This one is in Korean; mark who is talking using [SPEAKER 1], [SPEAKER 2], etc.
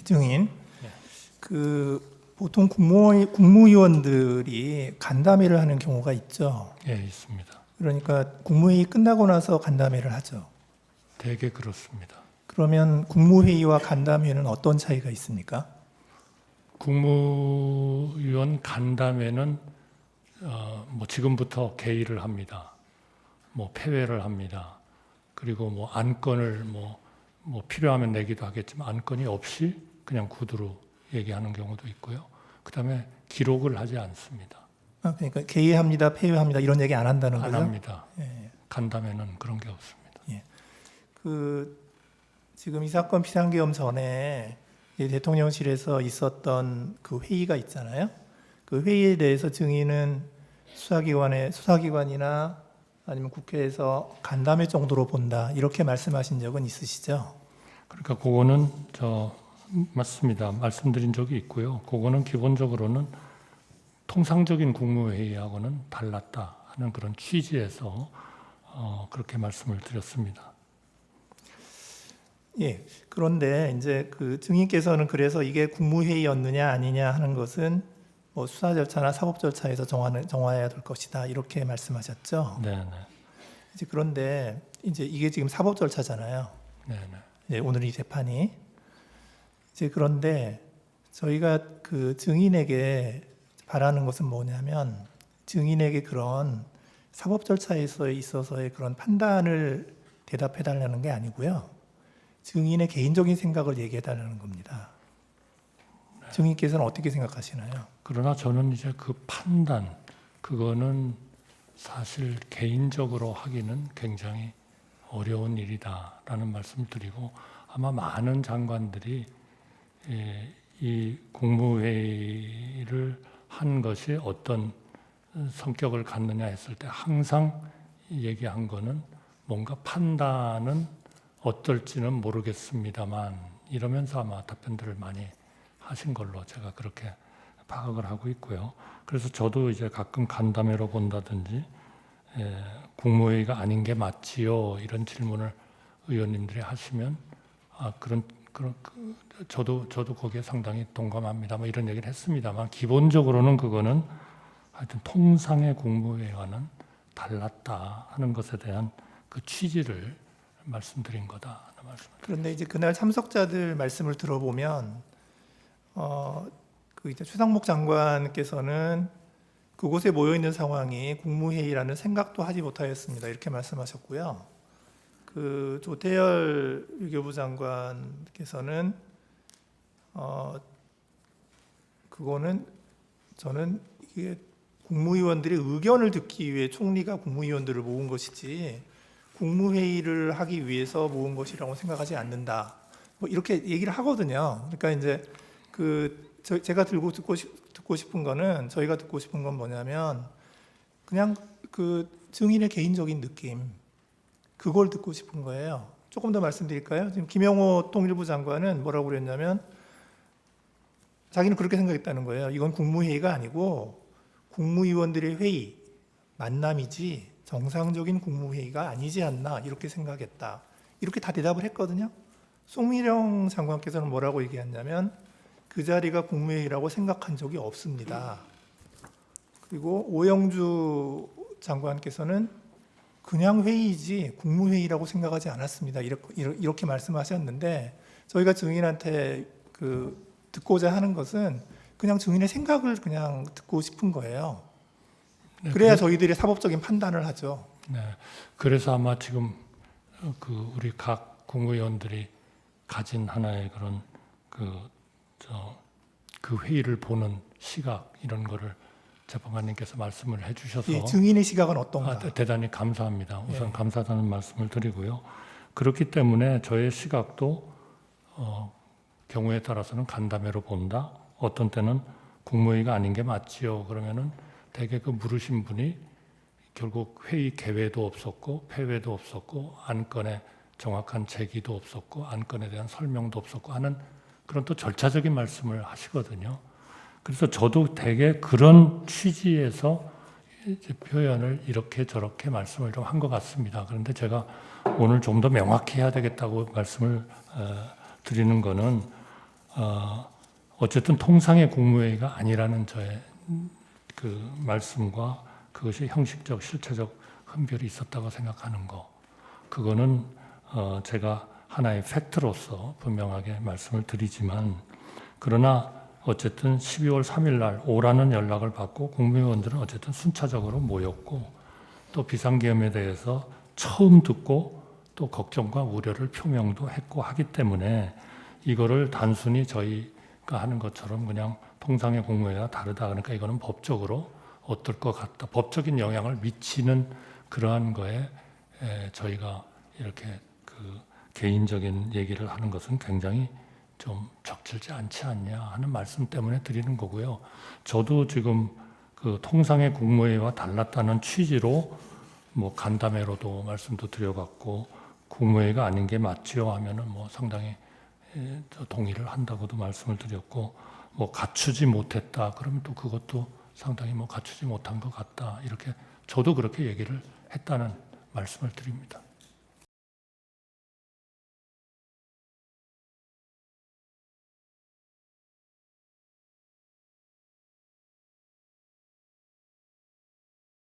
[SPEAKER 1] 증인. 보통 국무위원들이 간담회를 하는 경우가 있죠.
[SPEAKER 2] 예, 있습니다.
[SPEAKER 1] 그러니까 국무회의 끝나고 나서 간담회를 하죠.
[SPEAKER 2] 대개 그렇습니다.
[SPEAKER 1] 그러면 국무회의와 간담회는 어떤 차이가 있습니까?
[SPEAKER 2] 국무위원 간담회는 지금부터 개의를 합니다. 폐회를 합니다. 그리고 안건을 필요하면 내기도 하겠지만 안건이 없이 그냥 구두로 얘기하는 경우도 있고요. 그다음에 기록을 하지 않습니다.
[SPEAKER 1] 그러니까 개의합니다, 폐회합니다 이런 얘기 안 한다는 거죠?
[SPEAKER 2] 안 합니다.
[SPEAKER 1] 예.
[SPEAKER 2] 간담회는 그런 게 없습니다.
[SPEAKER 1] 예. 지금 이 사건 비상계엄 전에 대통령실에서 있었던 그 회의가 있잖아요. 그 회의에 대해서 증인은 수사기관이나 아니면 국회에서 간담회 정도로 본다 이렇게 말씀하신 적은 있으시죠?
[SPEAKER 2] 그러니까 그거는 맞습니다. 말씀드린 적이 있고요. 그거는 기본적으로는 통상적인 국무회의하고는 달랐다 하는 그런 취지에서 그렇게 말씀을 드렸습니다.
[SPEAKER 1] 예. 그런데 이제 그 증인께서는 그래서 이게 국무회의였느냐 아니냐 하는 것은 수사 절차나 사법 절차에서 정해야 될 것이다 이렇게 말씀하셨죠.
[SPEAKER 2] 네.
[SPEAKER 1] 이제 그런데 이제 이게 지금 사법 절차잖아요.
[SPEAKER 2] 네.
[SPEAKER 1] 예, 오늘 이 재판이 이제 그런데 저희가 그 증인에게 바라는 것은 뭐냐면 증인에게 그런 사법 절차에 있어서의 그런 판단을 대답해 달라는 게 아니고요. 증인의 개인적인 생각을 얘기해 달라는 겁니다. 증인께서는 어떻게 생각하시나요?
[SPEAKER 2] 그러나 저는 이제 그 판단, 그거는 사실 개인적으로 하기는 굉장히 어려운 일이다라는 말씀을 드리고 아마 많은 장관들이 이 국무회의를 한 것이 어떤 성격을 갖느냐 했을 때 항상 얘기한 거는 뭔가 판단은 어떨지는 모르겠습니다만 이러면서 아마 답변들을 많이 하신 걸로 제가 그렇게 파악을 하고 있고요. 그래서 저도 이제 가끔 간담회로 본다든지 국무회의가 아닌 게 맞지요 이런 질문을 의원님들이 하시면 저도 거기에 상당히 동감합니다. 이런 얘기를 했습니다만 기본적으로는 그거는 하여튼 통상의 국무회의와는 달랐다 하는 것에 대한 그 취지를 말씀드린 거다 하는 말씀.
[SPEAKER 1] 그런데 이제 그날 참석자들 말씀을 들어보면 이제 최상목 장관께서는 그곳에 모여 있는 상황이 국무회의라는 생각도 하지 못하였습니다. 이렇게 말씀하셨고요. 그 조태열 외교부 장관께서는 그거는 저는 이게 국무위원들의 의견을 듣기 위해 총리가 국무위원들을 모은 것이지 국무회의를 하기 위해서 모은 것이라고 생각하지 않는다. 이렇게 얘기를 하거든요. 그러니까 이제 제가 듣고 싶은 거는 저희가 듣고 싶은 건 뭐냐면 그냥 그 증인의 개인적인 느낌 그걸 듣고 싶은 거예요. 조금 더 말씀드릴까요? 지금 김영호 통일부 장관은 뭐라고 그랬냐면 자기는 그렇게 생각했다는 거예요. 이건 국무회의가 아니고 국무위원들의 회의, 만남이지 정상적인 국무회의가 아니지 않나 이렇게 생각했다. 이렇게 다 대답을 했거든요. 송미령 장관께서는 뭐라고 얘기했냐면 그 자리가 국무회의라고 생각한 적이 없습니다. 그리고 오영주 장관께서는 그냥 회의지 국무회의라고 생각하지 않았습니다. 이렇게 말씀하셨는데 저희가 증인한테 듣고자 하는 것은 그냥 증인의 생각을 그냥 듣고 싶은 거예요.
[SPEAKER 2] 네,
[SPEAKER 1] 그래야 저희들이 사법적인 판단을 하죠.
[SPEAKER 2] 네, 그래서 아마 지금 우리 각 국무위원들이 가진 하나의 그런 그 회의를 보는 시각 이런 거를 재판관님께서 말씀을 해주셔서
[SPEAKER 1] 예, 증인의 시각은 어떤가?
[SPEAKER 2] 대단히 감사합니다. 우선 감사하다는 말씀을 드리고요. 그렇기 때문에 저의 시각도 경우에 따라서는 간담회로 본다. 어떤 때는 국무회의가 아닌 게 맞지요. 그러면은 대개 그 물으신 분이 결국 회의 개회도 없었고 폐회도 없었고 안건에 정확한 제기도 없었고 안건에 대한 설명도 없었고 하는 그런 또 절차적인 말씀을 하시거든요. 그래서 저도 대개 그런 취지에서 이제 표현을 이렇게 저렇게 말씀을 좀 한 것 같습니다. 그런데 제가 오늘 좀 더 명확히 해야 되겠다고 말씀을 드리는 거는 어쨌든 통상의 국무회의가 아니라는 저의 그 말씀과 그것이 형식적 실체적 흔별이 있었다고 생각하는 거, 그거는 제가 하나의 팩트로서 분명하게 말씀을 드리지만, 그러나 어쨌든 12월 3일 날 오라는 연락을 받고 국무위원들은 어쨌든 순차적으로 모였고, 또 비상계엄에 대해서 처음 듣고 또 걱정과 우려를 표명도 했고 하기 때문에, 이거를 단순히 저희가 하는 것처럼 그냥 통상의 국무회의가 다르다, 그러니까 이거는 법적으로 어떨 것 같다, 법적인 영향을 미치는 그러한 거에 저희가 이렇게 그 개인적인 얘기를 하는 것은 굉장히 좀 적절치 않지 않냐 하는 말씀 때문에 드리는 거고요. 저도 지금 그 통상의 국무회의와 달랐다는 취지로 뭐 간담회로도 말씀도 드려봤고, 국무회의가 아닌 게 맞지요 하면은 뭐 상당히 동의를 한다고도 말씀을 드렸고, 뭐 갖추지 못했다 그러면 또 그것도 상당히 뭐 갖추지 못한 것 같다, 이렇게 저도 그렇게 얘기를 했다는 말씀을 드립니다.